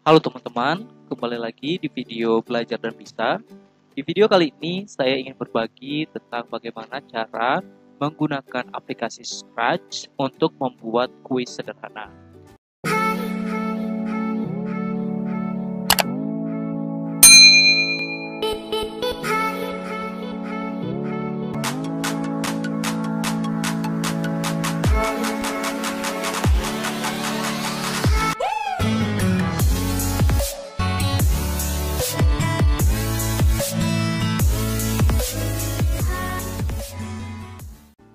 Halo teman-teman, kembali lagi di video Belajar dan Bisa. Di video kali ini saya ingin berbagi tentang bagaimana cara menggunakan aplikasi Scratch untuk membuat kuis sederhana.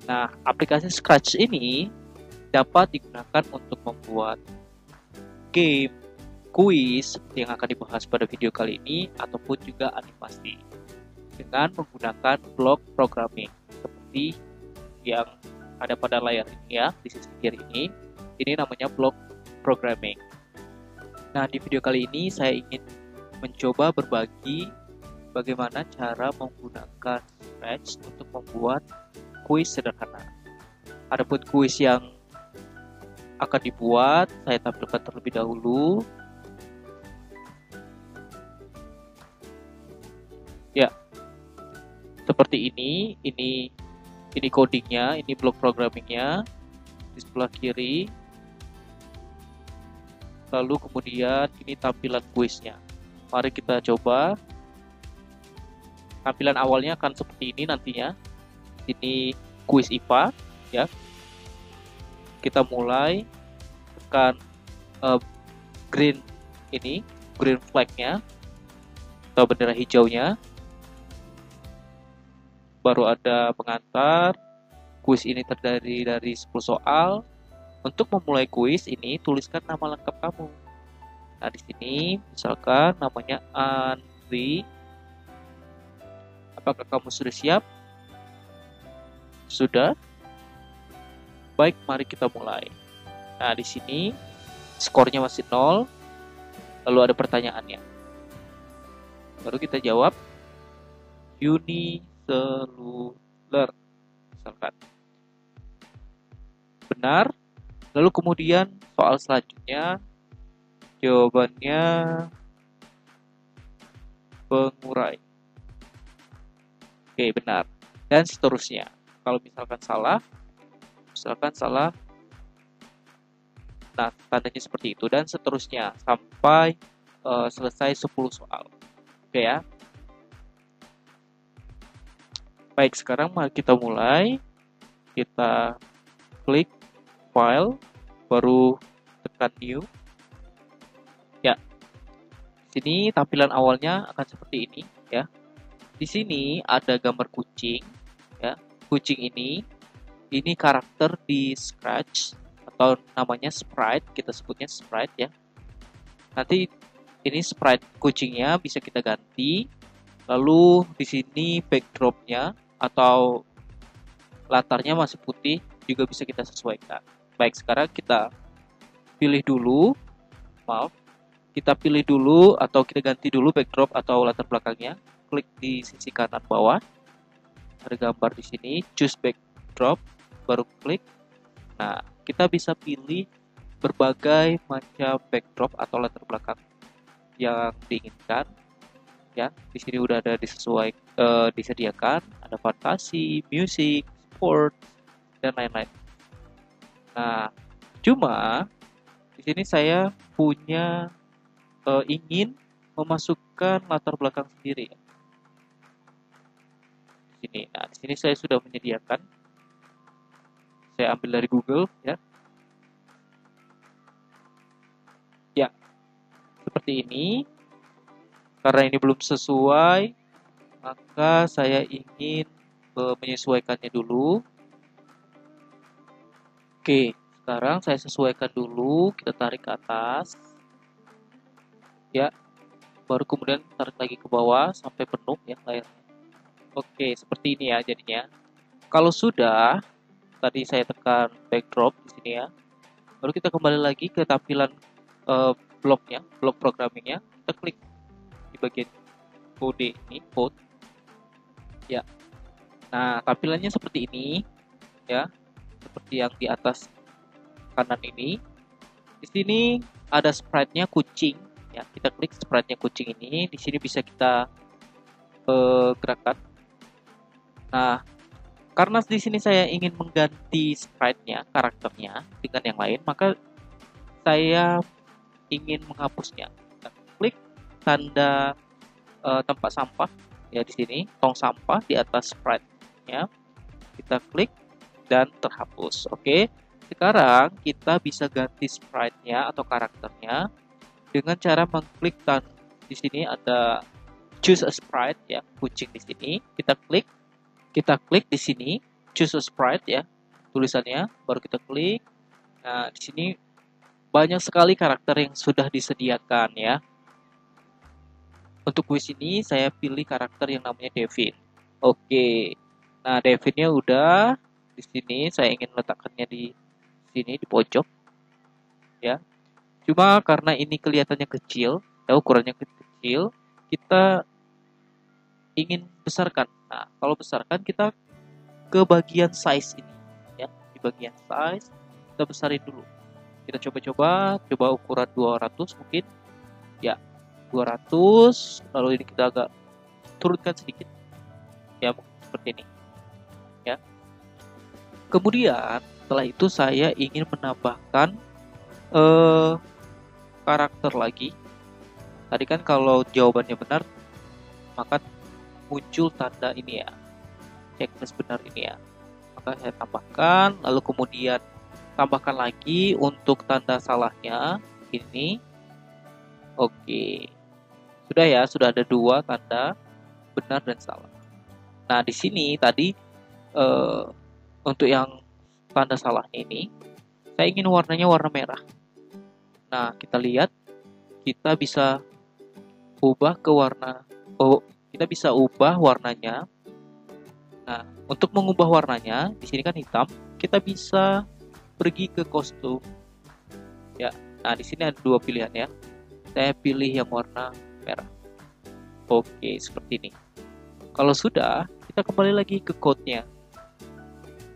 Nah, aplikasi Scratch ini dapat digunakan untuk membuat game, kuis yang akan dibahas pada video kali ini, ataupun juga animasi dengan menggunakan block programming seperti yang ada pada layar ini ya, di sisi kiri ini. Ini namanya block programming. Nah, di video kali ini saya ingin mencoba berbagi bagaimana cara menggunakan Scratch untuk membuat kuis sederhana. Adapun kuis yang akan dibuat, saya tampilkan terlebih dahulu. Ya, seperti ini codingnya, ini blok programmingnya di sebelah kiri. Lalu kemudian ini tampilan kuisnya. Mari kita coba. Tampilan awalnya akan seperti ini nantinya. Ini kuis IPA ya. Kita mulai tekan green flagnya atau bendera hijaunya. Baru ada pengantar. Kuis ini terdiri dari 10 soal. Untuk memulai kuis ini tuliskan nama lengkap kamu. Nah, di sini misalkan namanya Andri. Apakah kamu sudah siap? Sudah? Baik, mari kita mulai. Nah, di sini skornya masih 0. Lalu ada pertanyaannya. Baru kita jawab. Uniseluler. Misalkan. Benar. Lalu kemudian soal selanjutnya. Jawabannya pengurai. Oke, benar. Dan seterusnya. Kalau misalkan salah, nah tandanya seperti itu dan seterusnya sampai selesai 10 soal. Oke ya. Baik, sekarang mari kita mulai. Kita klik file, baru tekan new. Ya. Sini tampilan awalnya akan seperti ini ya. Di sini ada gambar kucing ya. Kucing ini karakter di Scratch atau namanya sprite, kita sebutnya sprite ya. Nanti ini sprite kucingnya bisa kita ganti. Lalu di sini backdropnya atau latarnya masih putih juga bisa kita sesuaikan. Baik, sekarang kita pilih dulu, kita pilih dulu atau kita ganti dulu backdrop atau latar belakangnya. Klik di sisi kanan bawah. Ada gambar di sini, choose backdrop, baru klik. Nah, kita bisa pilih berbagai macam backdrop atau latar belakang yang diinginkan. Ya, di sini udah ada disediakan, ada fantasi, musik, sport, dan lain-lain. Nah, cuma di sini saya punya ingin memasukkan latar belakang sendiri. Nah, di sini saya sudah menyediakan. Saya ambil dari Google ya. Ya, seperti ini. Karena ini belum sesuai, maka saya ingin menyesuaikannya dulu. Oke, sekarang saya sesuaikan dulu. Kita tarik ke atas. Ya, baru kemudian tarik lagi ke bawah sampai penuh ya layarnya. Oke, seperti ini ya jadinya. Kalau sudah, tadi saya tekan backdrop di sini ya. Baru kita kembali lagi ke tampilan bloknya, blok programmingnya. Kita klik di bagian kode ini, code. Ya. Nah, tampilannya seperti ini ya. Seperti yang di atas kanan ini. Di sini ada sprite-nya kucing Ya, kita klik sprite-nya kucing ini. Di sini bisa kita gerakan. Nah, karena di sini saya ingin mengganti sprite-nya, karakternya dengan yang lain, maka saya ingin menghapusnya. Kita klik tanda tempat sampah ya di sini, tong sampah di atas sprite-nya. Kita klik dan terhapus. Oke. Sekarang kita bisa ganti sprite-nya atau karakternya dengan cara mengklik di sini ada choose a sprite ya, kucing di sini. Kita klik di sini choose a sprite ya, tulisannya, baru kita klik. Nah, di sini banyak sekali karakter yang sudah disediakan ya. Untuk kuis ini saya pilih karakter yang namanya Devin. Oke. Nah, Devinnya udah di sini, saya ingin meletakkannya di sini di pojok ya. Cuma karena ini kelihatannya kecil, ya ukurannya kecil, kita ingin besarkan. Nah, kalau besarkan kita ke bagian size ini ya. Di bagian size kita besarin dulu. Kita coba ukuran 200 mungkin. Ya, 200, lalu ini kita agak turunkan sedikit. Ya, mungkin seperti ini. Ya. Kemudian setelah itu saya ingin menambahkan karakter lagi. Tadi kan kalau jawabannya benar, maka muncul tanda ini ya, checklist benar ini ya. Maka saya tambahkan, lalu kemudian tambahkan lagi untuk tanda salahnya ini. Oke, sudah ya, sudah ada 2 tanda benar dan salah. Nah, di sini tadi untuk yang tanda salahnya ini, saya ingin warnanya warna merah. Nah, kita lihat, kita bisa ubah ke warna, kita bisa ubah warnanya. Nah, untuk mengubah warnanya, di sini kan hitam, kita bisa pergi ke kostum. Ya, nah di sini ada 2 pilihan ya. Saya pilih yang warna merah. Oke, seperti ini. Kalau sudah, kita kembali lagi ke code-nya.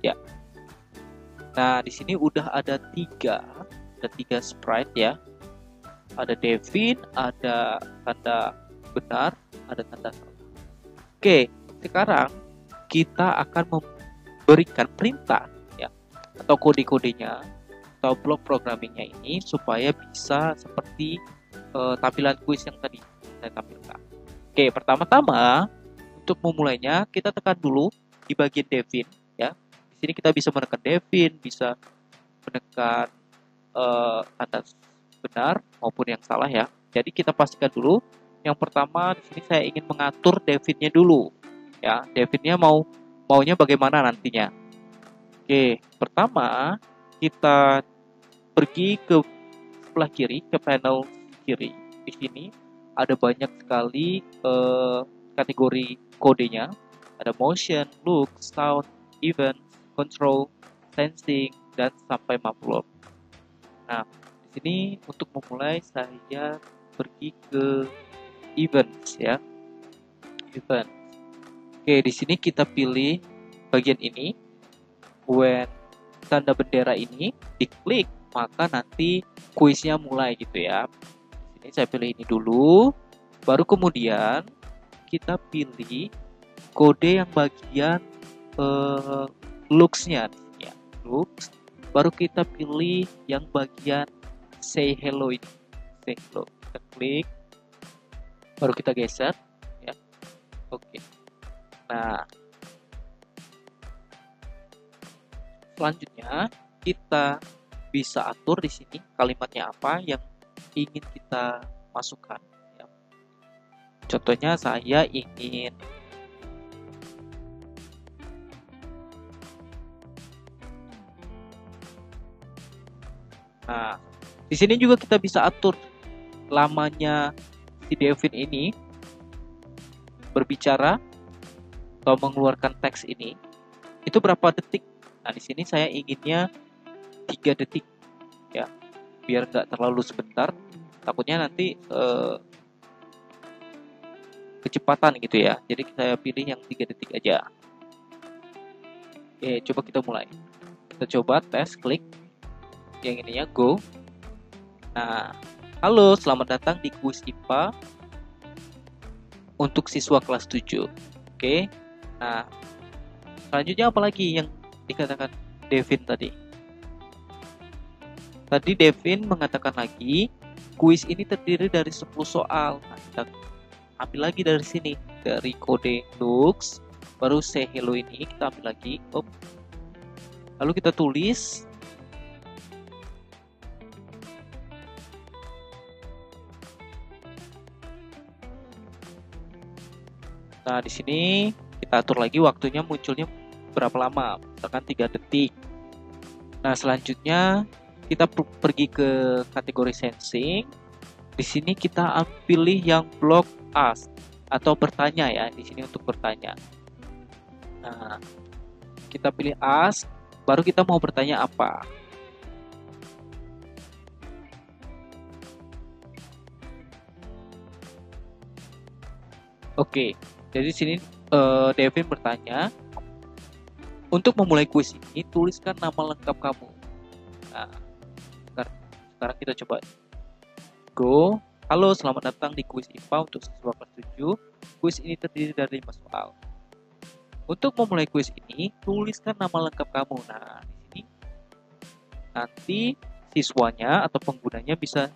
Ya. Nah, di sini udah ada 3 sprite ya. Ada Devin, ada tanda benar, ada tanda salah. Oke, sekarang kita akan memberikan perintah ya, atau kode-kodenya atau blok programmingnya ini supaya bisa seperti tampilan kuis yang tadi saya tampilkan. Oke, pertama-tama untuk memulainya kita tekan dulu di bagian Devin ya. Di sini kita bisa menekan Devin, bisa menekan tanda benar maupun yang salah ya. Jadi kita pastikan dulu. Yang pertama di sini saya ingin mengatur Devinnya dulu. Ya, Devinnya maunya bagaimana nantinya. Oke, pertama kita pergi ke sebelah kiri, ke panel kiri. Di sini ada banyak sekali kategori kodenya. Ada motion, look, sound, event, control, sensing, dan sampai mapload. Nah, di sini untuk memulai saya pergi ke events ya. Event. Oke, di sini kita pilih bagian ini. When tanda bendera ini diklik, maka nanti kuisnya mulai gitu ya. Di sini saya pilih ini dulu. Baru kemudian kita pilih kode yang bagian looks-nya ya. Looks. Baru kita pilih yang bagian say hello ini. Say hello. Kita klik. Baru kita geser ya. Oke. Nah, selanjutnya kita bisa atur di sini kalimatnya apa yang ingin kita masukkan ya. Contohnya saya ingin Nah, di sini juga kita bisa atur lamanya si Devin ini berbicara atau mengeluarkan teks ini itu berapa detik. Nah, di sini saya inginnya 3 detik ya, biar nggak terlalu sebentar, takutnya nanti kecepatan gitu ya. Jadi saya pilih yang 3 detik aja. Oke, coba kita mulai. Kita coba tes, klik yang ininya go. Nah, Halo, selamat datang di kuis IPA untuk siswa kelas 7. Oke. Nah, selanjutnya apa lagi yang dikatakan Devin tadi? Tadi Devin mengatakan lagi, kuis ini terdiri dari 10 soal. Nah, kita ambil lagi dari sini, dari kode looks, baru say hello ini kita ambil lagi. Lalu kita tulis. Nah, di sini kita atur lagi waktunya munculnya berapa lama, misalkan 3 detik. Nah, selanjutnya kita pergi ke kategori sensing. Di sini kita pilih yang block ask atau bertanya ya, di sini untuk bertanya. Nah, kita pilih ask, baru kita mau bertanya apa. Oke, jadi di sini Devin bertanya, untuk memulai kuis ini tuliskan nama lengkap kamu. Nah, sekarang kita coba go. Halo, selamat datang di kuis IPA untuk siswa kelas 7. Kuis ini terdiri dari 5 soal. Untuk memulai kuis ini, tuliskan nama lengkap kamu. Nah, di sini nanti siswanya atau penggunanya bisa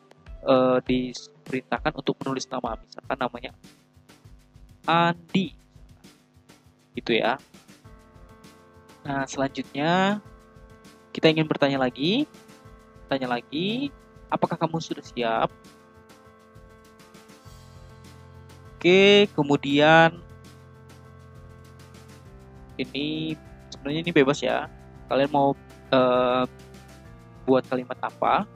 diperintahkan untuk menulis nama. Misalkan namanya Andi, gitu ya. Nah, selanjutnya kita ingin bertanya lagi. Apakah kamu sudah siap? Oke, kemudian ini sebenarnya ini bebas ya. Kalian mau buat kalimat apa?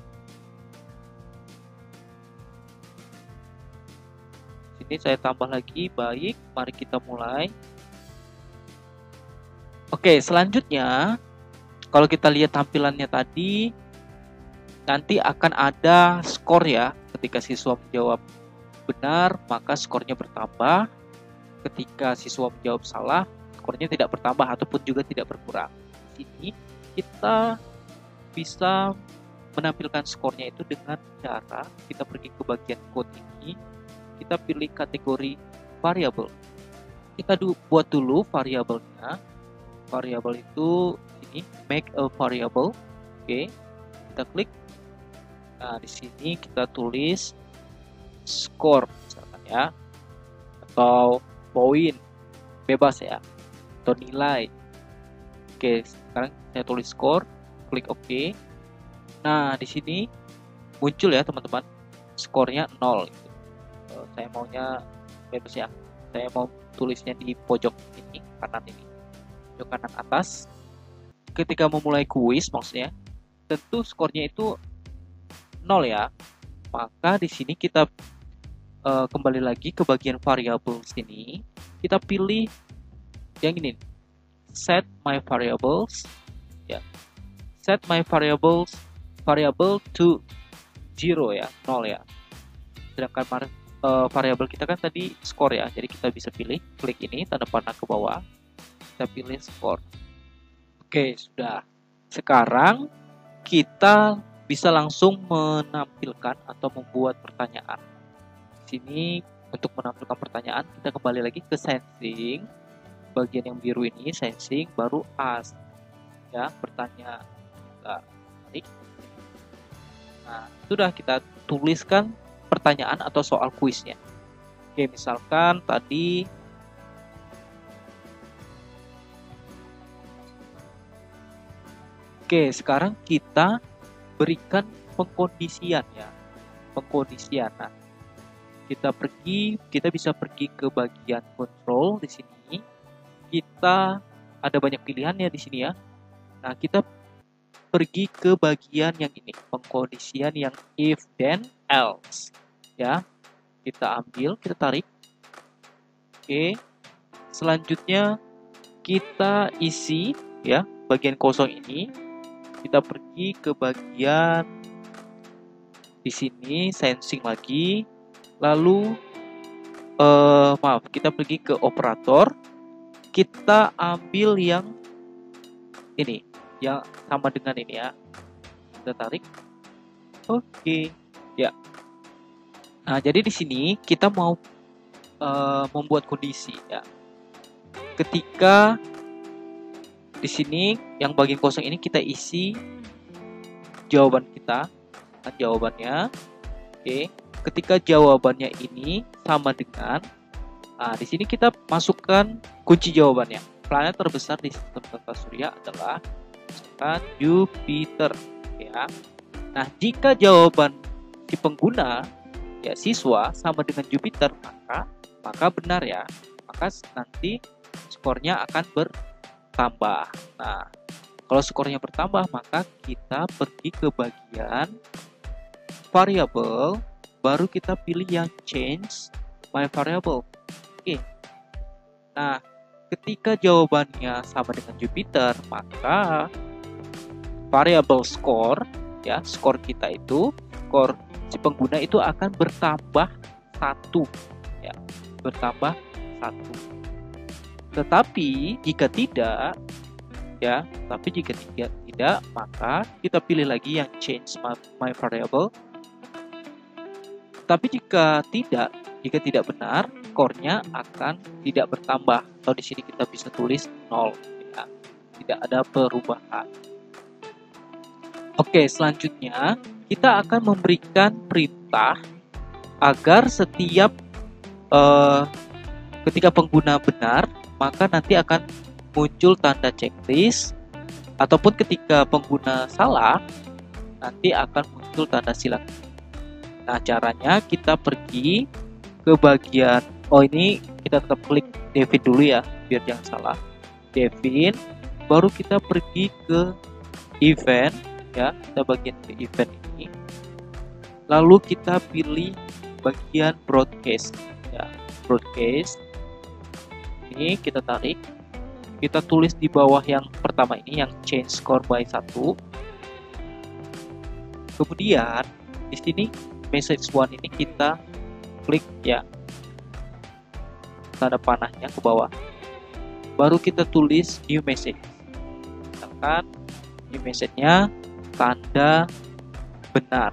Sini saya tambah lagi. Baik, mari kita mulai. Oke, selanjutnya kalau kita lihat tampilannya tadi, nanti akan ada skor ya. Ketika siswa menjawab benar, maka skornya bertambah. Ketika siswa menjawab salah, skornya tidak bertambah ataupun juga tidak berkurang. Di sini kita bisa menampilkan skornya itu dengan cara kita pergi ke bagian code ini, kita pilih kategori variabel. Kita buat dulu variabelnya. Variabel itu ini make a variable. Oke, kita klik. Nah, di sini kita tulis skor misalkan ya, atau poin, bebas ya, atau nilai. Oke, sekarang saya tulis skor, klik OK. Nah, di sini muncul ya teman-teman, skornya 0. Saya maunya bebas ya. Saya mau tulisnya di pojok ini, kanan ini, pojok kanan atas. Ketika memulai kuis maksudnya, tentu skornya itu 0 ya. Maka di sini kita kembali lagi ke bagian variable sini. Kita pilih yang ini, set my variables ya. Set my variable to 0 ya, 0 ya. Sedangkan variabel kita kan tadi skor ya, jadi kita bisa pilih, klik ini tanda panah ke bawah, kita pilih skor. Oke, sudah. Sekarang kita bisa langsung menampilkan atau membuat pertanyaan. Di sini untuk menampilkan pertanyaan, kita kembali lagi ke sensing, bagian yang biru ini sensing, baru ask ya, bertanya. Nah, sudah kita tuliskan pertanyaan atau soal kuisnya. Oke, misalkan tadi sekarang kita berikan pengkondisian ya. Pengkondisian. Nah, kita bisa pergi ke bagian control di sini. Kita ada banyak pilihannya di sini ya. Nah, kita pergi ke bagian yang ini, pengkondisian yang if then else ya. Kita ambil, kita tarik. Oke, selanjutnya kita isi ya bagian kosong ini. Kita pergi ke bagian di sini sensing lagi, lalu kita pergi ke operator, kita ambil yang ini yang sama dengan ini ya, kita tarik. Oke ya, Nah, jadi di sini kita mau membuat kondisi ya. Ketika di sini yang bagian kosong ini kita isi jawaban kita, kan jawabannya. Oke, ketika jawabannya ini sama dengan, nah di sini kita masukkan kunci jawabannya. Planet terbesar di sistem tata surya adalah misalkan Jupiter, ya. Nah, jika jawaban si pengguna ya siswa sama dengan Jupiter, maka benar ya. Maka nanti skornya akan bertambah. Nah, kalau skornya bertambah, maka kita pergi ke bagian variable, baru kita pilih yang change my variable. Oke. Nah, ketika jawabannya sama dengan Jupiter, maka variable score ya, skor kita itu, skor si pengguna itu akan bertambah 1 ya, bertambah 1. Tetapi jika tidak ya, maka kita pilih lagi yang change my variable. Tapi jika tidak benar, skornya akan tidak bertambah, atau di sini kita bisa tulis 0 ya. Tidak ada perubahan. Oke, selanjutnya kita akan memberikan perintah agar setiap ketika pengguna benar, maka nanti akan muncul tanda checklist, ataupun ketika pengguna salah, nanti akan muncul tanda silang. Nah, caranya kita pergi ke bagian, ini kita tetap klik Devin dulu ya, biar jangan salah. Devin, baru kita pergi ke event, ya, kita bagian ke event ini. Lalu kita pilih bagian broadcast, ya, broadcast. Ini kita tarik, kita tulis di bawah yang pertama ini yang change score by 1. Kemudian di sini message one ini kita klik ya, tanda panahnya ke bawah. Baru kita tulis new message. Misalkan new message-nya tanda benar.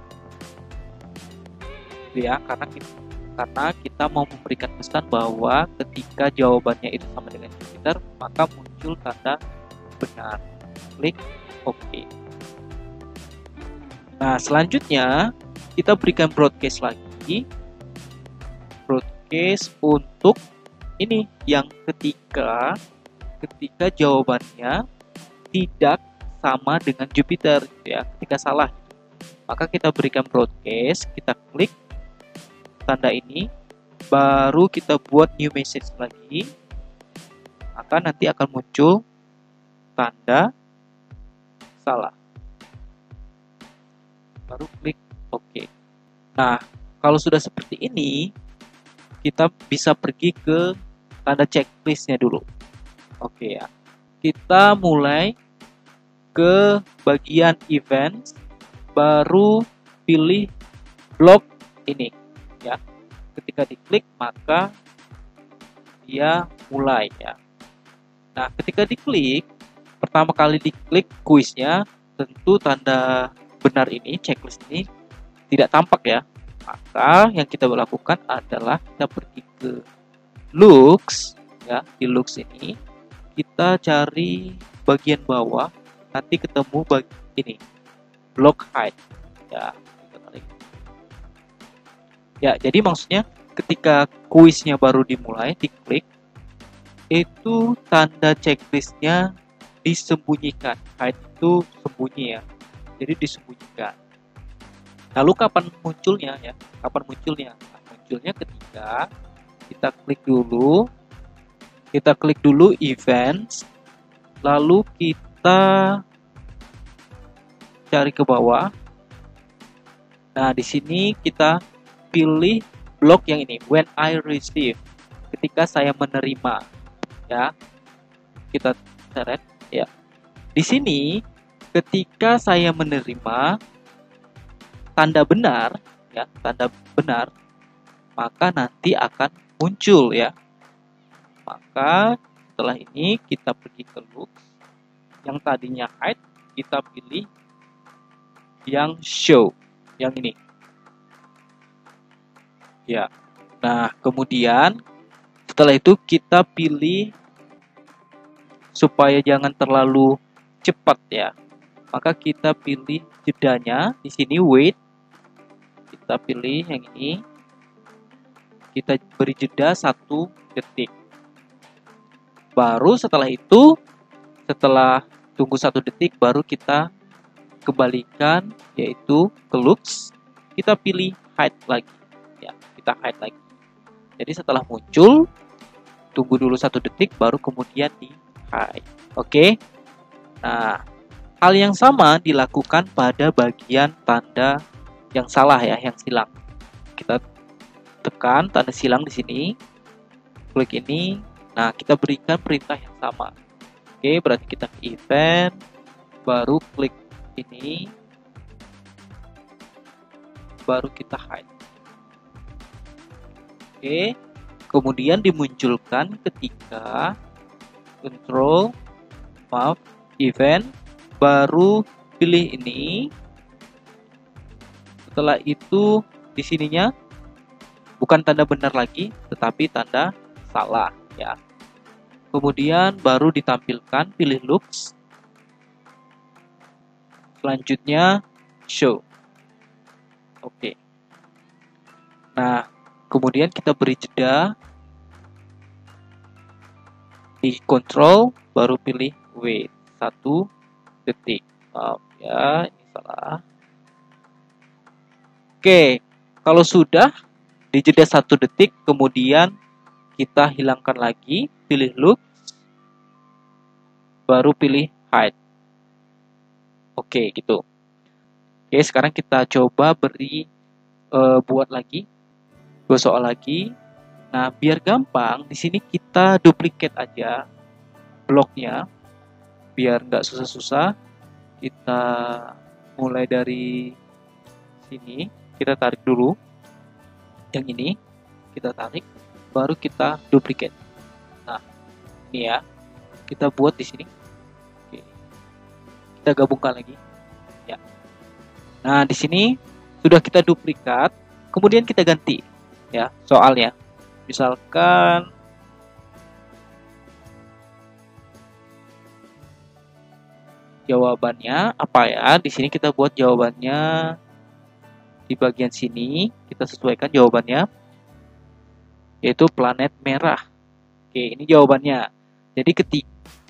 Ya, karena kita mau memberikan pesan bahwa ketika jawabannya itu sama dengan Jupiter, maka muncul tanda benar. Klik OK. Nah, selanjutnya kita berikan broadcast lagi. Broadcast untuk ini yang ketika jawabannya tidak sama dengan Jupiter ya, ketika salah, maka kita berikan broadcast, kita klik tanda ini, baru kita buat new message lagi, maka nanti akan muncul tanda salah, baru klik OK. Nah, kalau sudah seperti ini, kita bisa pergi ke tanda checklistnya dulu. Oke ya, kita mulai ke bagian event, baru pilih blok ini ya. Ketika diklik maka dia mulai ya. Nah, ketika diklik, pertama kali diklik kuisnya, tentu tanda benar ini, checklist ini tidak tampak ya. Maka yang kita lakukan adalah kita pergi ke looks ya. Di looks ini kita cari bagian bawah, nanti ketemu ini block height ya. Ya, jadi maksudnya ketika kuisnya baru dimulai, diklik, itu tanda checklistnya disembunyikan. Height itu sembunyi ya, jadi disembunyikan. Lalu kapan munculnya ya? Kapan munculnya? Nah, munculnya ketika kita klik dulu events, lalu kita cari ke bawah. Nah, di sini kita pilih blok yang ini, when I receive, ketika saya menerima ya. Kita seret ya. Di sini ketika saya menerima tanda benar ya, tanda benar, maka nanti akan muncul ya. Maka setelah ini kita pergi ke looks, yang tadinya height kita pilih yang show, yang ini. Ya. Nah, kemudian setelah itu kita pilih supaya jangan terlalu cepat ya. Maka kita pilih jedanya di sini wait. Kita pilih yang ini. Kita beri jeda 1 detik. Baru setelah itu, setelah tunggu 1 detik baru kita kembalikan yaitu ke looks. Kita pilih hide lagi. Ya, kita hide lagi. Jadi setelah muncul, tunggu dulu 1 detik baru kemudian di hide. Oke. Nah, hal yang sama dilakukan pada bagian tanda yang salah ya, yang silang. Kita tekan tanda silang di sini, klik ini. Nah, kita berikan perintah yang sama. Oke, berarti kita ke event, baru klik ini, baru kita hide. Oke, kemudian dimunculkan ketika event, baru pilih ini. Setelah itu di sininya bukan tanda benar lagi, tetapi tanda salah ya. Kemudian baru ditampilkan, pilih looks. Selanjutnya show. Oke. Nah, kemudian kita beri jeda di control, baru pilih wait 1 detik. Maaf ya, ini salah. Oke, kalau sudah di jeda 1 detik, kemudian kita hilangkan lagi, pilih looks, baru pilih hide. Oke, gitu. Oke, sekarang kita coba beri buat lagi 2 soal lagi. Nah, biar gampang, di sini kita duplicate aja bloknya, biar nggak susah-susah. Kita mulai dari sini, kita tarik dulu. Yang ini, kita tarik, baru kita duplicate. Nah, ini ya, kita buat di sini. Oke. Kita gabungkan lagi. Ya. Nah, di sini sudah kita duplikat, kemudian kita ganti ya soalnya. Misalkan jawabannya apa ya? Di sini kita buat jawabannya di bagian sini, kita sesuaikan jawabannya yaitu planet merah. Oke, ini jawabannya. Jadi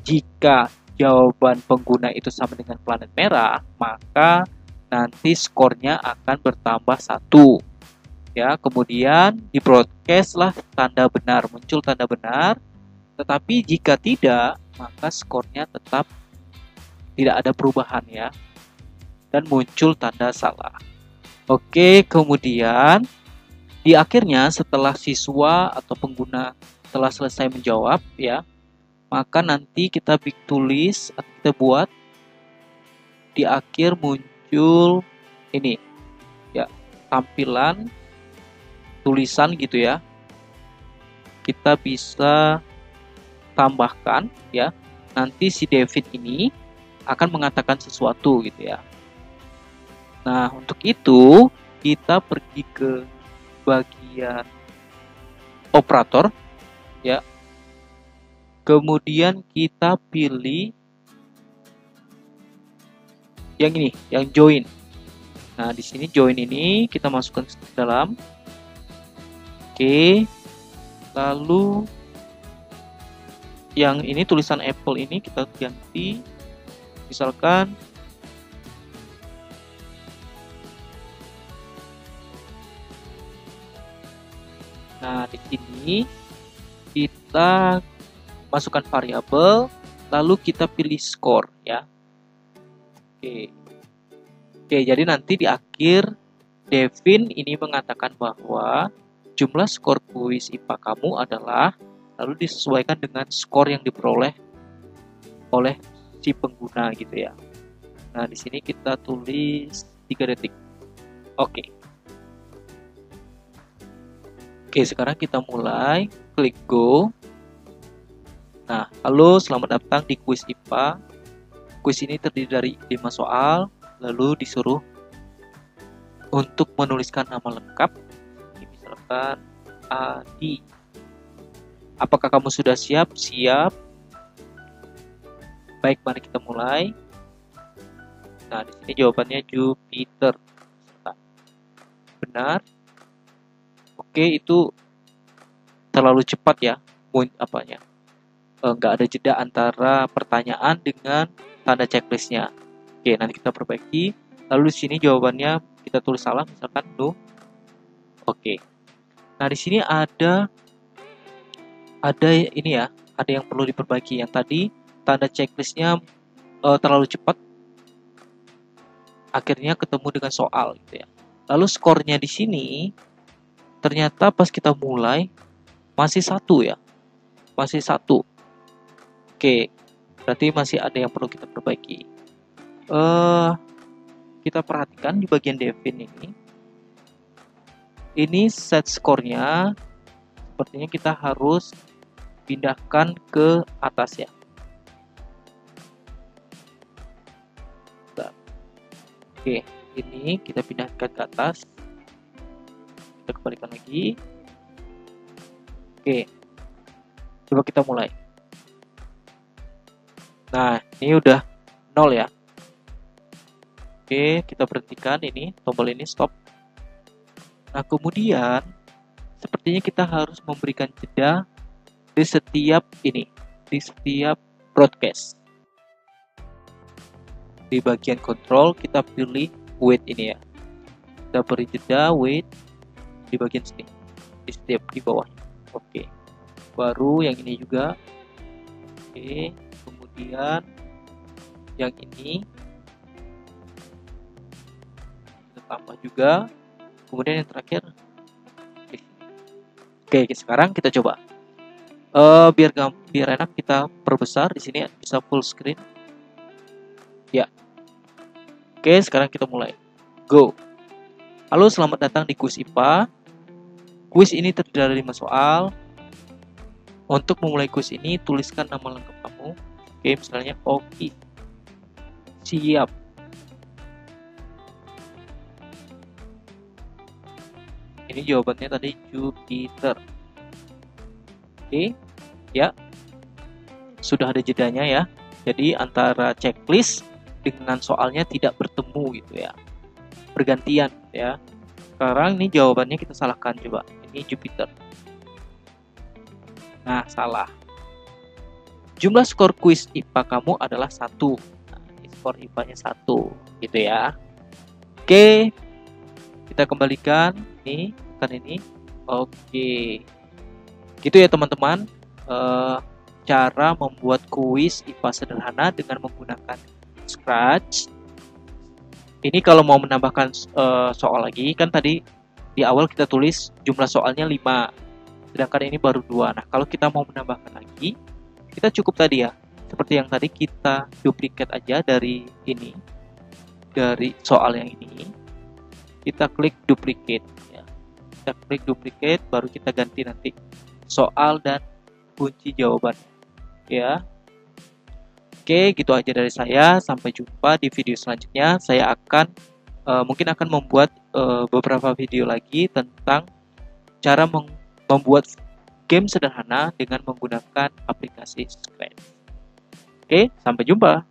jika jawaban pengguna itu sama dengan planet merah, maka nanti skornya akan bertambah 1. Ya, kemudian di broadcast lah tanda benar, muncul tanda benar. Tetapi jika tidak, maka skornya tetap tidak ada perubahan ya. Dan muncul tanda salah. Oke, kemudian di akhirnya setelah siswa atau pengguna telah selesai menjawab ya, maka nanti kita tulis atau kita buat di akhir muncul ini ya, tampilan tulisan gitu ya. Kita bisa tambahkan ya. Nanti si David ini akan mengatakan sesuatu gitu ya. Nah, untuk itu kita pergi ke bagian operator ya. Kemudian kita pilih yang ini, yang join. Nah, di sini join ini kita masukkan ke dalam. Oke. Lalu yang ini tulisan Apple ini kita ganti. Misalkan nah, di sini kita masukkan variabel, lalu kita pilih score ya. Oke, jadi nanti di akhir Devin ini mengatakan bahwa jumlah skor kuis IPA kamu adalah, lalu disesuaikan dengan skor yang diperoleh oleh si pengguna gitu ya. Nah, di sini kita tulis 3 detik. Oke. Oke, sekarang kita mulai, klik go. Nah, halo, selamat datang di kuis IPA. Kuis ini terdiri dari 5 soal, lalu disuruh untuk menuliskan nama lengkap. Misalkan misalkan Adi. Apakah kamu sudah siap? Siap. Baik, mari kita mulai. Nah, di sini jawabannya Jupiter. Benar. Oke, itu terlalu cepat ya. Nggak ada jeda antara pertanyaan dengan tanda checklistnya. Oke, nanti kita perbaiki. Lalu di sini jawabannya kita tulis salah, misalkan no. Oke. Nah, di sini ada ini ya, ada yang perlu diperbaiki. Yang tadi tanda checklistnya terlalu cepat, akhirnya ketemu dengan soal gitu ya. Lalu skornya di sini ternyata pas kita mulai masih 1 ya, masih 1. Oke, berarti masih ada yang perlu kita perbaiki. Kita perhatikan di bagian Devin ini set skornya sepertinya kita harus pindahkan ke atas ya. Oke, ini kita pindahkan ke atas. Kita kembalikan lagi. Oke, coba kita mulai. Nah, ini udah 0 ya. Oke, kita berhentikan ini, tombol ini stop. Nah, kemudian sepertinya kita harus memberikan jeda di setiap broadcast. Di bagian control kita pilih wait ini ya. Kita beri jeda wait di bagian sini, di bawah. Oke. Baru yang ini juga. Oke, kemudian yang ini kita tambah juga. Kemudian yang terakhir. Oke, sekarang kita coba. Biar enak kita perbesar di sini bisa full screen. Ya. Oke, sekarang kita mulai. Go. Halo, selamat datang di kuis IPA. Kuis ini terdiri dari 5 soal. Untuk memulai kuis ini, tuliskan nama lengkap kamu. Oke, misalnya Oki. Siap. Ini jawabannya tadi Jupiter. Oke, ya. Sudah ada jedanya ya. Jadi antara checklist dengan soalnya tidak bertemu gitu ya. Bergantian ya. Sekarang ini jawabannya kita salahkan coba. Ini Jupiter. Nah, salah. Jumlah skor kuis IPA kamu adalah 1. Nah, ini skor IPA-nya 1 gitu ya. Oke. Kita kembalikan ini, bukan ini. Oke. Gitu ya teman-teman. Cara membuat kuis IPA sederhana dengan menggunakan Scratch. Ini kalau mau menambahkan soal lagi, kan tadi di awal kita tulis jumlah soalnya 5, sedangkan ini baru 2. Nah, kalau kita mau menambahkan lagi, kita cukup tadi ya, seperti yang tadi kita duplikat aja dari ini, dari soal yang ini, kita klik duplicate ya. Kita klik duplicate, baru kita ganti nanti soal dan kunci jawaban ya. Oke, gitu aja dari saya. Sampai jumpa di video selanjutnya. Saya akan mungkin akan membuat beberapa video lagi tentang cara membuat game sederhana dengan menggunakan aplikasi Scratch. Oke, sampai jumpa.